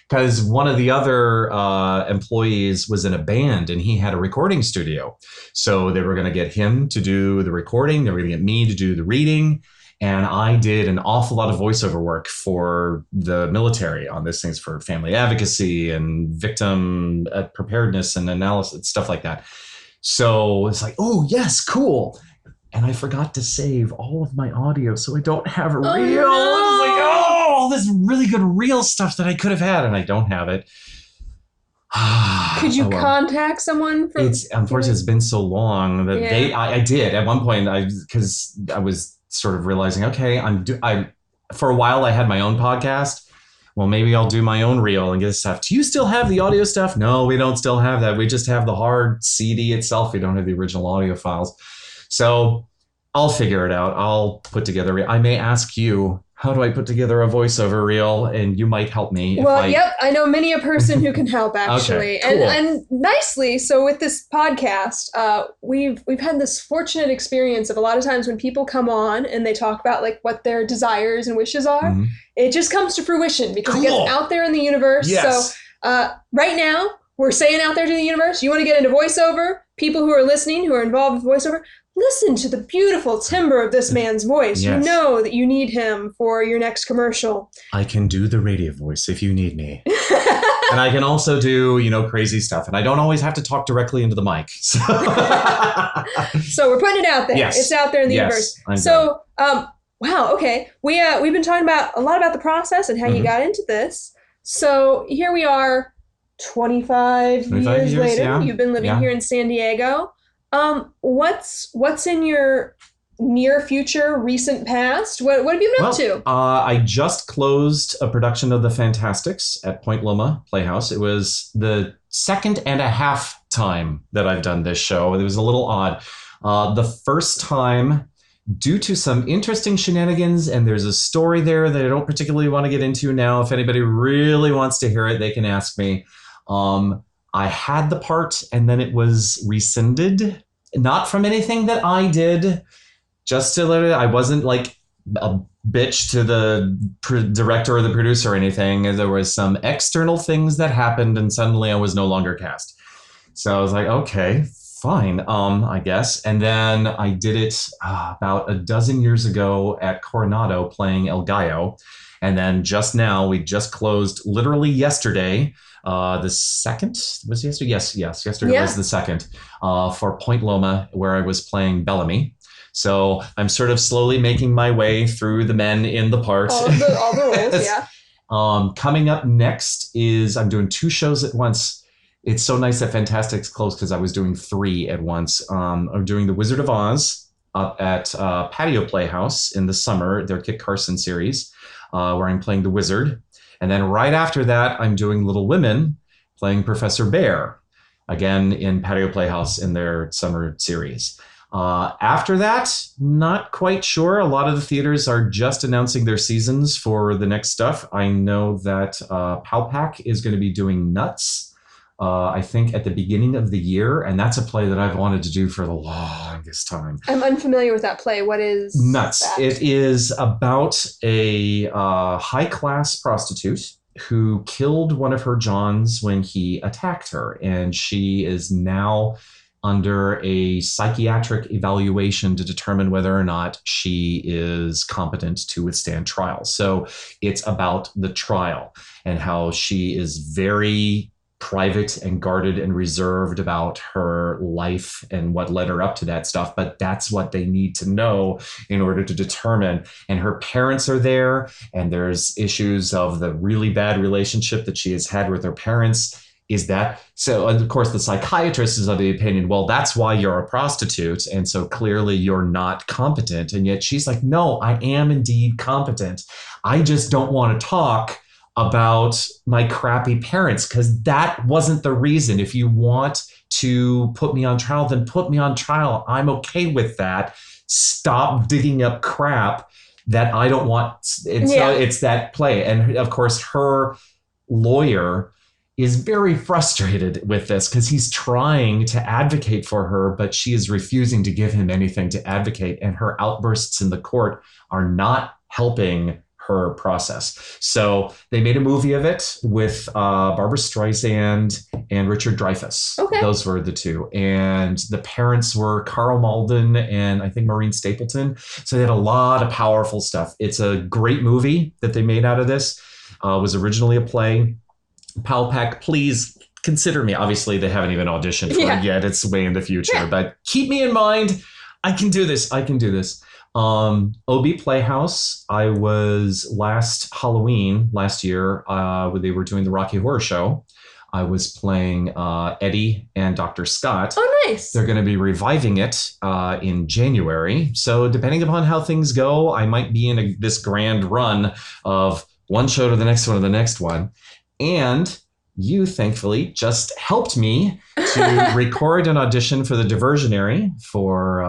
Because one of the other employees was in a band and he had a recording studio. So they were going to get him to do the recording. They were going to get me to do the reading. And I did an awful lot of voiceover work for the military on these things for family advocacy and victim preparedness and analysis, stuff like that. So it's like, oh, yes, cool. And I forgot to save all of my audio, so I don't have a reel. No. It's like, all this really good reel stuff that I could have had, and I don't have it. Could you contact someone? Unfortunately, it's been so long that I did at one point. Because I was sort of realizing, okay, for a while I had my own podcast. Well, maybe I'll do my own reel and get stuff. Do you still have the audio stuff? No, we don't still have that. We just have the hard CD itself. We don't have the original audio files. So I'll figure it out. I'll put together. I may ask you, how do I put together a voiceover reel? And you might help me. I know many a person who can help, actually. Okay, cool. and nicely, so with this podcast, we've had this fortunate experience of a lot of times when people come on and they talk about like what their desires and wishes are, it just comes to fruition because it gets out there in the universe. Yes. So right now, we're saying out there to the universe, you want to get into voiceover, people who are listening, who are involved with voiceover, listen to the beautiful timbre of this man's voice. Yes. You know that you need him for your next commercial. I can do the radio voice if you need me. And I can also do, crazy stuff. And I don't always have to talk directly into the mic. So, so we're putting it out there. Yes. It's out there in the universe. So, wow, okay. We've been talking a lot about the process and how you got into this. So here we are 25 years later. Yeah. You've been living here in San Diego. What's in your near future, recent past? What have you been up to? I just closed a production of The Fantastics at Point Loma Playhouse. It was the second and a half time that I've done this show. It was a little odd. The first time, due to some interesting shenanigans, and there's a story there that I don't particularly want to get into now. If anybody really wants to hear it, they can ask me. I had the part and then it was rescinded Not from anything that I did. Just to let it, I wasn't like a bitch to the director or the producer or anything. There was some external things that happened, and suddenly I was no longer cast. So I was like, okay, fine, I guess. And then I did it about a dozen years ago at Coronado playing El Gallo. And then just now, we just closed literally yesterday. The second was yesterday. Yes, yesterday was the second for Point Loma, where I was playing Bellamy. So I'm sort of slowly making my way through the men in the part. All the roles, yeah. Coming up next is I'm doing 2 shows at once. It's so nice that Fantastic's closed because I was doing 3 at once. I'm doing The Wizard of Oz up at Patio Playhouse in the summer, their Kit Carson series, where I'm playing the wizard. And then right after that, I'm doing Little Women, playing Professor Bear, again in Patio Playhouse in their summer series. After that, not quite sure. A lot of the theaters are just announcing their seasons for the next stuff. I know that Powpack is going to be doing Nuts, I think at the beginning of the year. And that's a play that I've wanted to do for the longest time. I'm unfamiliar with that play. What is Nuts? That? It is about a high-class prostitute who killed one of her Johns when he attacked her. And she is now under a psychiatric evaluation to determine whether or not she is competent to withstand trial. So it's about the trial and how she is very private and guarded and reserved about her life and what led her up to that stuff. But that's what they need to know in order to determine. And her parents are there, and there's issues of the really bad relationship that she has had with her parents. Is that so? And of course, the psychiatrist is of the opinion, well, that's why you're a prostitute. And so clearly you're not competent. And yet she's like, no, I am indeed competent. I just don't want to talk about my crappy parents because that wasn't the reason. If you want to put me on trial, then put me on trial. I'm okay with that. Stop digging up crap that I don't want. It's that play. And of course, her lawyer is very frustrated with this because he's trying to advocate for her, but she is refusing to give him anything to advocate. And her outbursts in the court are not helping her process. So they made a movie of it with Barbara Streisand and Richard Dreyfuss. Okay. Those were the 2. And the parents were Carl Malden and I think Maureen Stapleton. So they had a lot of powerful stuff. It's a great movie that they made out of this. It was originally a play. Powpack, please consider me. Obviously, they haven't even auditioned for it yet. It's way in the future. But keep me in mind. I can do this. OB Playhouse, I was last Halloween last year, when they were doing the Rocky Horror Show. I was playing Eddie and Dr. Scott. Oh, nice. They're going to be reviving it in January. So depending upon how things go, I might be in this grand run of one show to the next one to the next one. And you, thankfully, just helped me to record an audition for the Diversionary for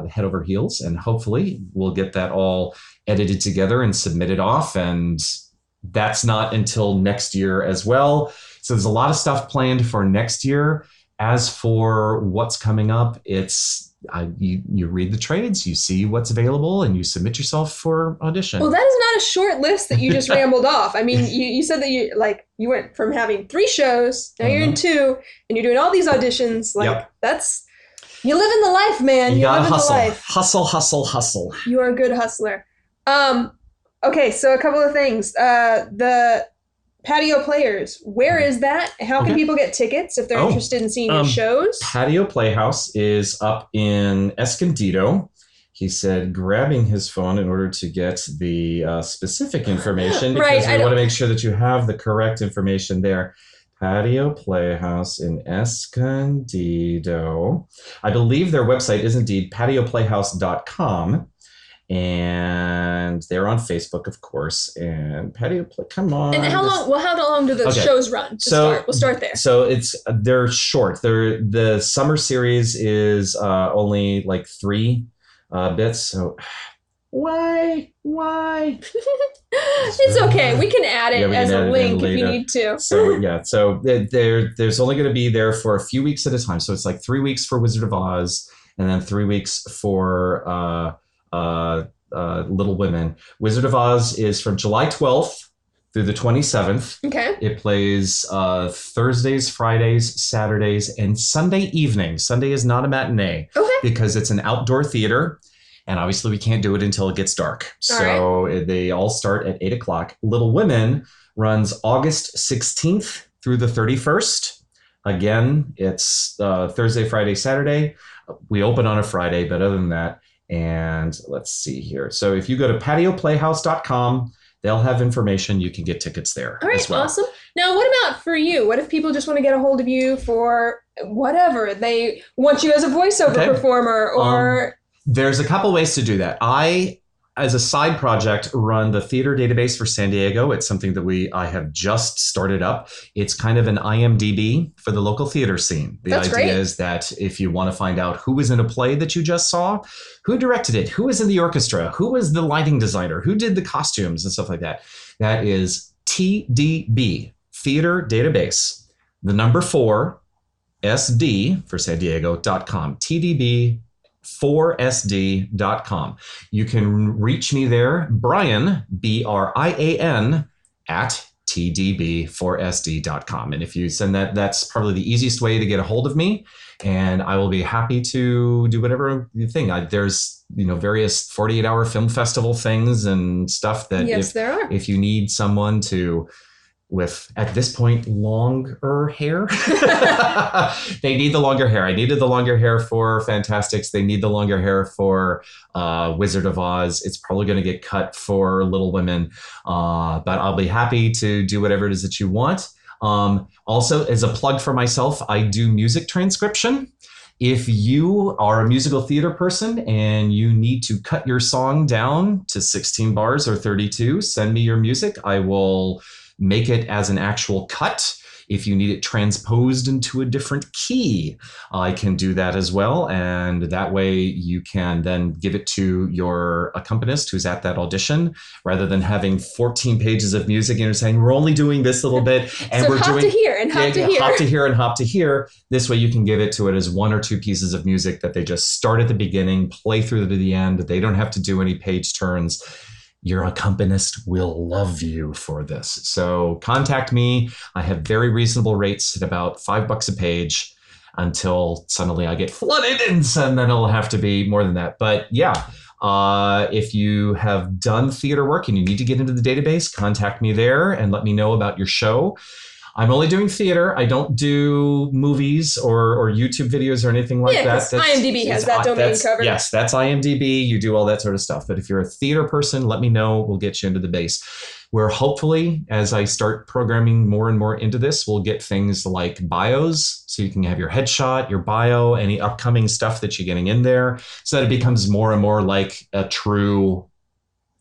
Head Over Heels. And hopefully we'll get that all edited together and submitted off. And that's not until next year as well. So there's a lot of stuff planned for next year. As for what's coming up, it's you read the trades, you see what's available, and you submit yourself for audition. Well, that is not a short list that you just rambled off. I mean, you said that you went from having 3 shows, now you're in 2, and you're doing all these auditions. That's, you live in the life, man. You gotta hustle. In the life. Hustle. You are a good hustler. Okay, so a couple of things. The Patio Players, where is that? How can people get tickets if they're interested in seeing your shows? Patio Playhouse is up in Escondido. He said grabbing his phone in order to get the specific information because we want to make sure that you have the correct information there. Patio Playhouse in Escondido. I believe their website is indeed patioplayhouse.com. And they're on Facebook, of course. And come on. And how long do those shows run? We'll start there. So they're short. The summer series is only like 3 bits. So why? It's okay. We can add it as a link if you need to. So there's only going to be there for a few weeks at a time. So it's like 3 weeks for Wizard of Oz. and then 3 weeks for Little Women. Wizard of Oz is from July 12th through the 27th. Okay. It plays Thursdays, Fridays, Saturdays, and Sunday evenings. Sunday is not a matinee because it's an outdoor theater. And obviously we can't do it until it gets dark. They all start at 8 o'clock. Little Women runs August 16th through the 31st. Again, it's Thursday, Friday, Saturday. We open on a Friday, but other than that, and let's see here. So if you go to patioplayhouse.com, they'll have information. You can get tickets there. All right, as well. awesome. Now, what about for you? What if people just want to get a hold of you for whatever? They want you as a voiceover performer or... There's a couple ways to do that. I, as a side project, run the theater database for San Diego. It's something that I have just started up. It's kind of an IMDb for the local theater scene. The idea is that if you want to find out who was in a play that you just saw, who directed it, who was in the orchestra, who was the lighting designer, who did the costumes and stuff like that, that is TDB, Theater Database, the number 4, SD for San Diego.com, TDB 4sd.com. You can reach me there, Brian, BRIAN, at tdb4sd.com. And if you send that, that's probably the easiest way to get a hold of me. And I will be happy to do whatever you think. There's, various 48-hour film festival things and stuff that there are. If you need someone with, at this point, longer hair. They need the longer hair. I needed the longer hair for Fantastics. They need the longer hair for Wizard of Oz. It's probably going to get cut for Little Women. But I'll be happy to do whatever it is that you want. Also, as a plug for myself, I do music transcription. If you are a musical theater person and you need to cut your song down to 16 bars or 32, send me your music. I will make it as an actual cut. If you need it transposed into a different key, I can do that as well. And that way you can then give it to your accompanist who's at that audition, rather than having 14 pages of music and you're saying, we're only doing this little bit. And so we're hop doing to here and hop to here. Hop to here and hop to here. This way you can give it to it as 1 or 2 pieces of music that they just start at the beginning, play through to the end. They don't have to do any page turns. Your accompanist will love you for this. So contact me. I have very reasonable rates at about $5 a page until suddenly I get flooded, and then it'll have to be more than that. But yeah, if you have done theater work and you need to get into the database, contact me there and let me know about your show. I'm only doing theater. I don't do movies or YouTube videos or anything like that. That's, IMDb has that domain covered. Yes, that's IMDb. You do all that sort of stuff. But if you're a theater person, let me know. We'll get you into the base. Where hopefully, as I start programming more and more into this, we'll get things like bios. So you can have your headshot, your bio, any upcoming stuff that you're getting in there, so that it becomes more and more like a true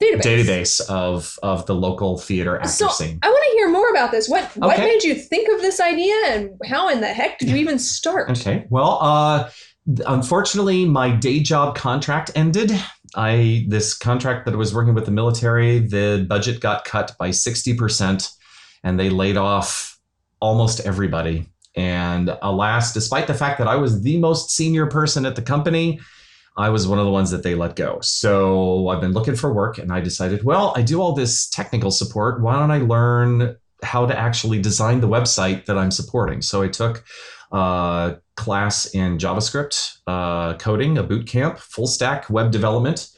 database of the local theater actor scene. I want to hear more about this. What made you think of this idea, and how in the heck did you even start? Okay. Well, unfortunately, my day job contract ended. This contract that I was working with the military, the budget got cut by 60%, and they laid off almost everybody. And alas, despite the fact that I was the most senior person at the company, I was one of the ones that they let go. So I've been looking for work, and I decided, well, I do all this technical support. Why don't I learn how to actually design the website that I'm supporting? So I took a class in JavaScript coding, a boot camp, full stack web development.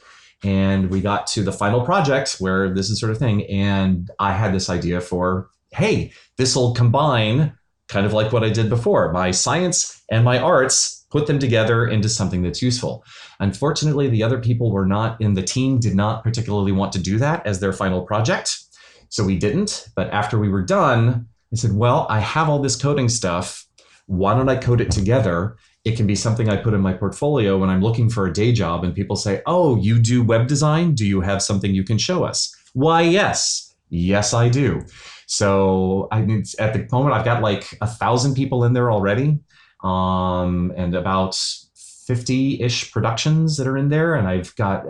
And we got to the final project where this is sort of thing. And I had this idea for, hey, this will combine kind of like what I did before, my science and my arts, put them together into something that's useful. Unfortunately, the other people were not in the team, did not particularly want to do that as their final project. So we didn't. But after we were done, I said, well, I have all this coding stuff. Why don't I code it together? It can be something I put in my portfolio when I'm looking for a day job and people say, oh, you do web design? Do you have something you can show us? Why, yes. Yes, I do. So at the moment, I've got like 1,000 people in there already. And about 50-ish productions that are in there. And I've got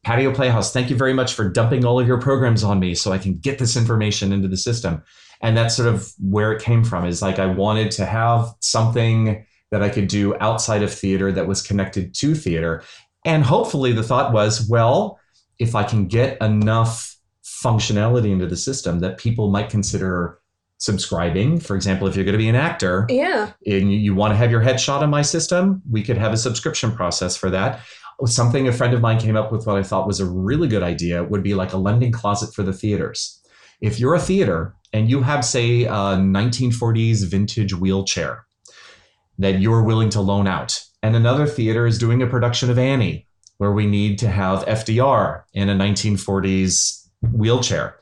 Patio Playhouse. Thank you very much for dumping all of your programs on me so I can get this information into the system. And that's sort of where it came from, is like I wanted to have something that I could do outside of theater that was connected to theater. And hopefully the thought was, well, if I can get enough functionality into the system that people might consider subscribing. For example, if you're going to be an actor and you want to have your headshot in my system, we could have a subscription process for that. Something a friend of mine came up with, what I thought was a really good idea, would be like a lending closet for the theaters. If you're a theater and you have, say, a 1940s vintage wheelchair that you're willing to loan out, and another theater is doing a production of Annie where we need to have FDR in a 1940s wheelchair.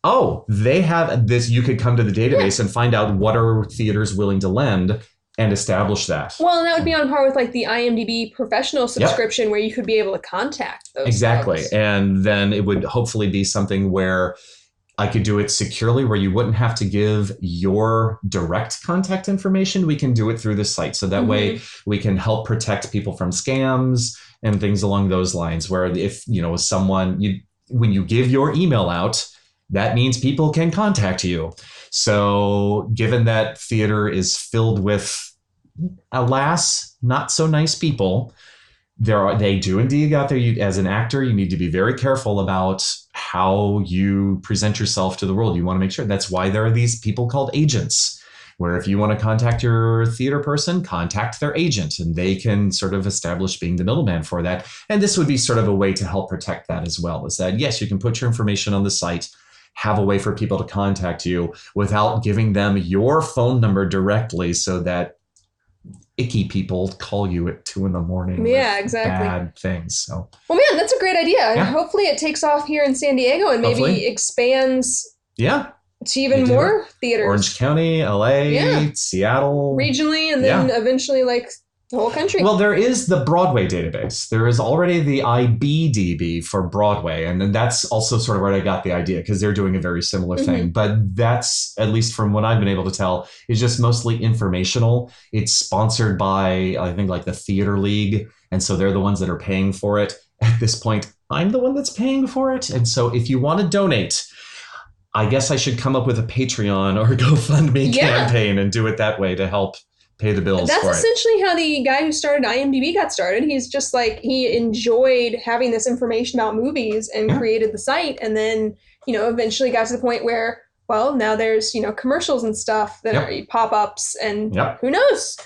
Oh, they have this. You could come to the database and find out what are theaters willing to lend and establish that. Well, and that would be on par with like the IMDb professional subscription where you could be able to contact those Exactly. folks. And then it would hopefully be something where I could do it securely, where you wouldn't have to give your direct contact information. We can do it through the site. So that way we can help protect people from scams and things along those lines, where if, someone, when you give your email out, that means people can contact you. So given that theater is filled with, alas, not so nice people, they do indeed out there. As an actor, you need to be very careful about how you present yourself to the world. You want to make sure. That's why there are these people called agents, where if you want to contact your theater person, contact their agent, and they can sort of establish being the middleman for that. And this would be sort of a way to help protect that as well, is that, yes, you can put your information on the site, have a way for people to contact you without giving them your phone number directly, so that icky people call you at 2 a.m. Yeah, exactly. Bad things. So, well, man, that's a great idea. Yeah. Hopefully it takes off here in San Diego and maybe expands to even more theaters. Orange County, LA, Seattle. Regionally, and then eventually like the whole country. Well, there is the Broadway database. There is already the IBDB for Broadway. And then that's also sort of where I got the idea, because they're doing a very similar thing. But that's, at least from what I've been able to tell, is just mostly informational. It's sponsored by, I think, like the Theater League. And so they're the ones that are paying for it. At this point, I'm the one that's paying for it. And so if you want to donate, I guess I should come up with a Patreon or a GoFundMe campaign and do it that way to help pay the bills. That's for essentially how the guy who started IMDb got started. He's just like, he enjoyed having this information about movies and created the site, and then, eventually got to the point where, well, now there's, commercials and stuff that are pop-ups, and who knows?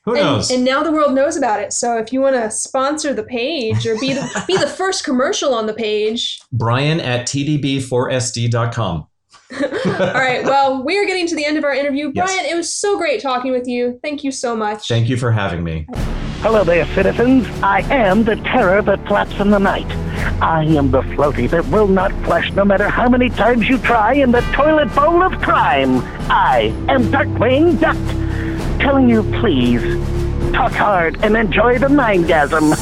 Who knows? And now the world knows about it. So if you want to sponsor the page or be the first commercial on the page, Brian at tdb4sd.com. All right. Well, we are getting to the end of our interview. Brian, it was so great talking with you. Thank you so much. Thank you for having me. Hello there, citizens. I am the terror that flaps in the night. I am the floaty that will not flush no matter how many times you try in the toilet bowl of crime. I am Darkwing Duck, telling you, please, talk hard and enjoy the mindgasm.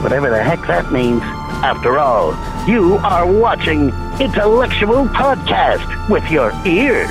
Whatever the heck that means. After all, you are watching Intellectual Podcast with your ears.